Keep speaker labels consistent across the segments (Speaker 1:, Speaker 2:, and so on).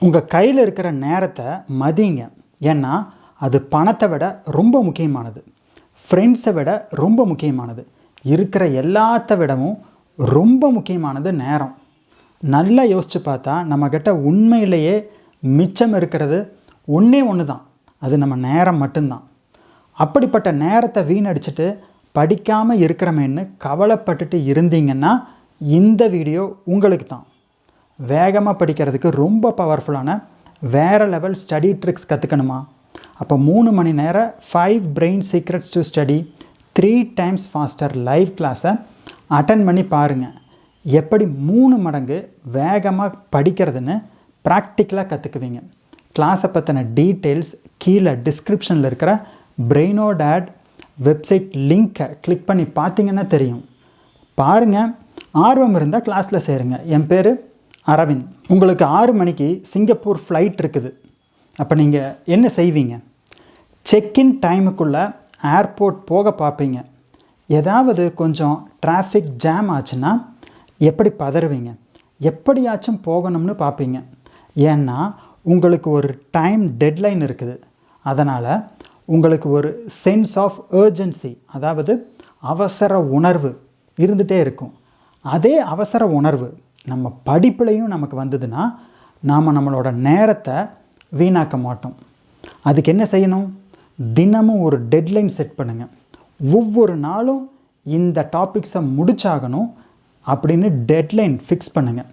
Speaker 1: உங்கள் கையில் இருக்கிற நேரத்தை மதிங்க. ஏன்னா அது பணத்தை விட ரொம்ப முக்கியமானது, ஃப்ரெண்ட்ஸை விட ரொம்ப முக்கியமானது, இருக்கிற எல்லாத்த விடவும் ரொம்ப முக்கியமானது நேரம். நல்லா யோசித்து பார்த்தா நம்மக்கிட்ட உண்மையிலேயே மிச்சம் இருக்கிறது ஒன்று தான், அது நம்ம நேரம் மட்டும்தான். அப்படிப்பட்ட நேரத்தை வீணடிச்சிட்டு படிக்காமல் இருக்கிறமேன்னு கவலைப்பட்டுட்டு இருந்தீங்கன்னா இந்த வீடியோ உங்களுக்கு தான். வேகமாக படிக்கிறதுக்கு ரொம்ப பவர்ஃபுல்லான வேறு லெவல் ஸ்டடி ட்ரிக்ஸ் கற்றுக்கணுமா? அப்போ 3 மணி நேரம் 5 brain secrets to study 3 times pastor live கிளாஸை அட்டன் பண்ணி பாருங்கள். எப்படி 3 மடங்கு வேகமாக படிக்கிறதுன்னு ப்ராக்டிக்கலாக கற்றுக்குவீங்க. கிளாஸை பற்றின டீட்டெயில்ஸ் கீழே டிஸ்கிரிப்ஷனில் இருக்கிற பிரெயினோ டேட் வெப்சைட் லிங்க்கை கிளிக் பண்ணி பார்த்தீங்கன்னா தெரியும். பாருங்கள், ஆர்வம் இருந்தால் கிளாஸில் சேருங்க. என் பேர் அரவிந்த். உங்களுக்கு 6 மணிக்கு சிங்கப்பூர் ஃப்ளைட் இருக்குது. அப்போ நீங்கள் என்ன செய்வீங்க? செக்இன் டைமுக்குள்ளே ஏர்போர்ட் போக பார்ப்பீங்க. ஏதாவது கொஞ்சம் டிராஃபிக் ஜாம் ஆச்சுன்னா எப்படி பதறுவீங்க? எப்படியாச்சும் போகணும்னு பார்ப்பீங்க. ஏன்னா உங்களுக்கு ஒரு டைம் டெட்லைன் இருக்குது. அதனால் உங்களுக்கு ஒரு சென்ஸ் ஆஃப் ஏர்ஜென்சி, அதாவது அவசர உணர்வு இருந்துகிட்டே இருக்கும். அதே அவசர உணர்வு நம்ம படிப்புலையும் நமக்கு வந்ததுன்னா நாம் நம்மளோட நேரத்தை வீணாக்க மாட்டோம். அதுக்கு என்ன செய்யணும்? தினமும் ஒரு டெட்லைன் செட் பண்ணுங்கள். ஒவ்வொரு நாளும் இந்த டாபிக்ஸை முடிச்சாகணும் அப்படின்னு டெட்லைன் ஃபிக்ஸ் பண்ணுங்கள்.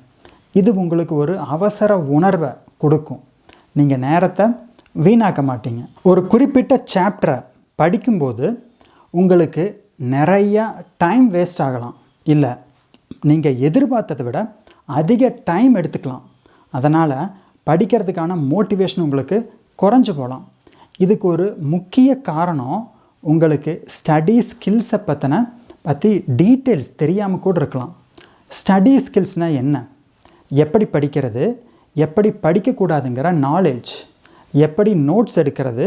Speaker 1: இது உங்களுக்கு ஒரு அவசர உணர்வை கொடுக்கும். நீங்கள் நேரத்தை வீணாக்க மாட்டீங்க. ஒரு குறிப்பிட்ட சாப்டரை படிக்கும்போது உங்களுக்கு நிறையா டைம் வேஸ்ட் ஆகலாம், இல்லை நீங்கள் எதிர்பார்த்ததை விட அதிக டைம் எடுத்துக்கலாம். அதனால் படிக்கிறதுக்கான மோட்டிவேஷன் உங்களுக்கு குறைஞ்சு போகலாம். இதுக்கு ஒரு முக்கிய காரணம் உங்களுக்கு ஸ்டடி ஸ்கில்ஸை பற்றி டீட்டெயில்ஸ் தெரியாமல் கூட இருக்கலாம். ஸ்டடி ஸ்கில்ஸ்னால் என்ன? எப்படி படிக்கிறது, எப்படி படிக்கக்கூடாதுங்கிற நாலேஜ், எப்படி நோட்ஸ் எடுக்கிறது,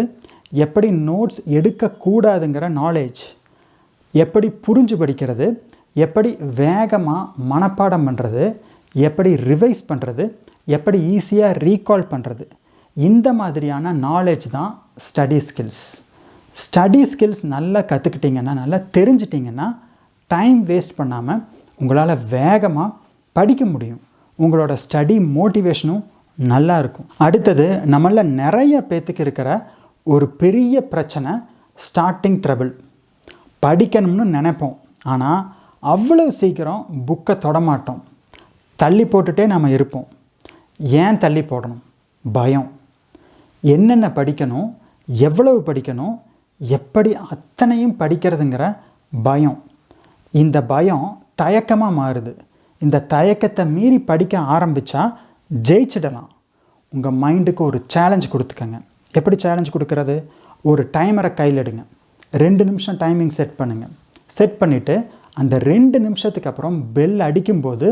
Speaker 1: எப்படி நோட்ஸ் எடுக்கக்கூடாதுங்கிற நாலேஜ், எப்படி புரிஞ்சு படிக்கிறது, எப்படி வேகமாக மனப்பாடம் பண்ணுறது, எப்படி ரிவைஸ் பண்ணுறது, எப்படி ஈஸியாக ரீகால் பண்ணுறது, இந்த மாதிரியான நாலேஜ் தான் ஸ்டடி ஸ்கில்ஸ். ஸ்டடி ஸ்கில்ஸ் நல்லா கற்றுக்கிட்டிங்கன்னா, நல்லா தெரிஞ்சிட்டிங்கன்னா டைம் வேஸ்ட் பண்ணாமல் உங்களால் வேகமாக படிக்க முடியும். உங்களோட ஸ்டடி மோட்டிவேஷனும் நல்லா இருக்கும். அடுத்தது, நம்மள நிறைய பேத்துக்கு இருக்கிற ஒரு பெரிய பிரச்சனை ஸ்டார்டிங் ட்ரபிள். படிக்கணும்னு நினைப்போம், ஆனால் அவ்வளோ சீக்கிரம் புக்கை தொடமாட்டோம். தள்ளி போட்டுட்டே நம்ம இருப்போம். ஏன் தள்ளி போடணும்? பயம். என்னென்ன படிக்கணும், எவ்வளவு படிக்கணும், எப்படி அத்தனையும் படிக்கிறதுங்கிற பயம். இந்த பயம் தயக்கமாக மாறுது. இந்த தயக்கத்தை மீறி படிக்க ஆரம்பித்தா ஜெயிச்சிடலாம். உங்கள் மைண்டுக்கு ஒரு சேலஞ்ச் கொடுத்துக்கங்க. எப்படி சேலஞ்ச் கொடுக்கறது? ஒரு டைமரை கையில் எடுங்க. 2 நிமிஷம் டைமிங் செட் பண்ணுங்கள். செட் பண்ணிவிட்டு அந்த 2 நிமிஷத்துக்கு அப்புறம் பெல் அடிக்கும்போது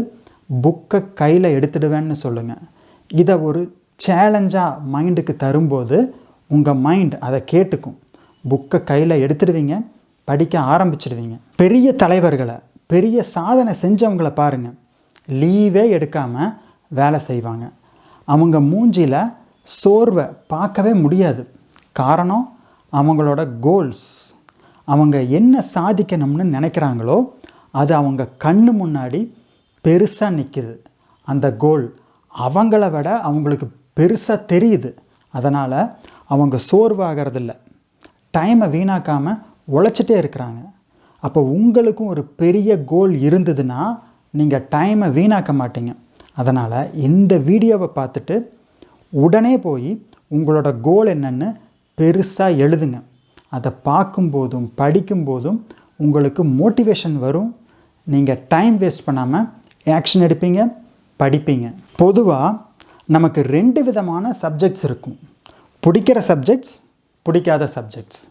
Speaker 1: புக்கை கையில் எடுத்துடுவேன்னு சொல்லுங்கள். இதை ஒரு சேலஞ்சாக மைண்டுக்கு தரும்போது உங்கள் மைண்ட் அதை கேட்டுக்கும். புக்கை கையில் எடுத்துடுவீங்க, படிக்க ஆரம்பிச்சிடுவீங்க. பெரிய தலைவர்களை, பெரிய சாதனை செஞ்சவங்களை பாருங்கள். லீவே எடுக்காமல் வேலை செய்வாங்க. அவங்க மூஞ்சியில் சோர்வை பார்க்கவே முடியாது. காரணம் அவங்களோட கோல்ஸ். அவங்க என்ன சாதிக்கணும்னு நினைக்கிறாங்களோ அது அவங்க கண்ணு முன்னாடி பெருசாக நிற்கிது. அந்த கோல் அவங்கள விட அவங்களுக்கு பெருசாக தெரியுது. அதனால் அவங்க சோர்வாகிறதில்ல, டைமை வீணாக்காமல் உழைச்சிட்டே இருக்கிறாங்க. அப்போ உங்களுக்கும் ஒரு பெரிய கோல் இருந்ததுன்னா நீங்கள் டைமை வீணாக்க மாட்டீங்க. அதனால் இந்த வீடியோவை பார்த்துட்டு உடனே போய் உங்களோட கோல் என்னன்னு பெருசாக எழுதுங்க. அதை பார்க்கும்போதும் படிக்கும்போதும் உங்களுக்கு மோட்டிவேஷன் வரும். நீங்கள் டைம் வேஸ்ட் பண்ணாமல் ஆக்ஷன் எடுப்பீங்க, படிப்பீங்க. பொதுவாக நமக்கு 2 விதமான சப்ஜெக்ட்ஸ் இருக்கும். பிடிக்கிற சப்ஜெக்ட்ஸ், பிடிக்காத சப்ஜெக்ட்ஸ்.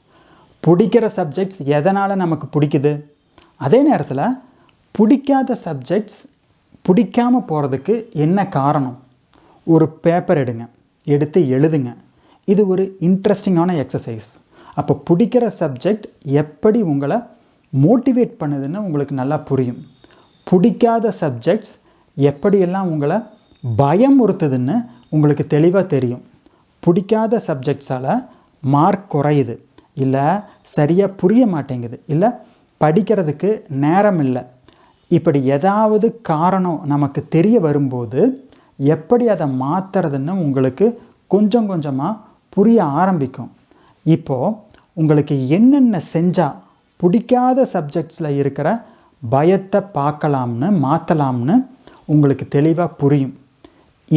Speaker 1: பிடிக்கிற சப்ஜெக்ட்ஸ் எதனால் நமக்கு பிடிக்குது? அதே நேரத்தில் பிடிக்காத சப்ஜெக்ட்ஸ் பிடிக்காமல் போகிறதுக்கு என்ன காரணம்? ஒரு பேப்பர் எடுத்து எழுதுங்க. இது ஒரு இன்ட்ரெஸ்டிங்கான எக்ஸசைஸ். அப்போ பிடிக்கிற சப்ஜெக்ட் எப்படி உங்களை மோட்டிவேட் பண்ணுதுன்னு உங்களுக்கு நல்லா புரியும். பிடிக்காத சப்ஜெக்ட்ஸ் எப்படியெல்லாம் உங்களை பயமுறுத்துதுன்னு உங்களுக்கு தெளிவாக தெரியும். பிடிக்காத சப்ஜெக்ட்ஸால் மார்க் குறையுது, இல்லை சரியாக புரிய மாட்டேங்குது, இல்லை படிக்கிறதுக்கு நேரம் இல்லை, இப்படி ஏதாவது காரணம் நமக்கு தெரிய வரும்போது எப்படி அதை மாற்றுறதுன்னு உங்களுக்கு கொஞ்சம் கொஞ்சமாக புரிய ஆரம்பிக்கும். இப்போது உங்களுக்கு என்னென்ன செஞ்சால் பிடிக்காத சப்ஜெக்ட்ஸில் இருக்கிற பயத்தை மாற்றலாம்னு உங்களுக்கு தெளிவாக புரியும்.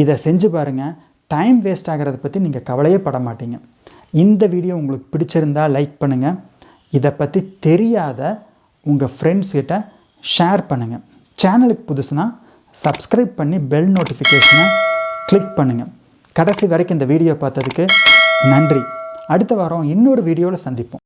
Speaker 1: இதை செஞ்சு பாருங்கள். டைம் வேஸ்ட் ஆகிறத பற்றி நீங்கள் கவலையே பட மாட்டீங்க. இந்த வீடியோ உங்களுக்கு பிடிச்சிருந்தால் லைக் பண்ணுங்கள். இதை பற்றி தெரியாத உங்கள் ஃப்ரெண்ட்ஸ்கிட்ட ஷேர் பண்ணுங்கள். சேனலுக்கு புதுசுனா சப்ஸ்கிரைப் பண்ணி பெல் நோட்டிஃபிகேஷனை கிளிக் பண்ணுங்கள். கடைசி வரைக்கும் இந்த வீடியோ பார்த்ததுக்கு நன்றி. அடுத்த வாரம் இன்னொரு வீடியோவில் சந்திப்போம்.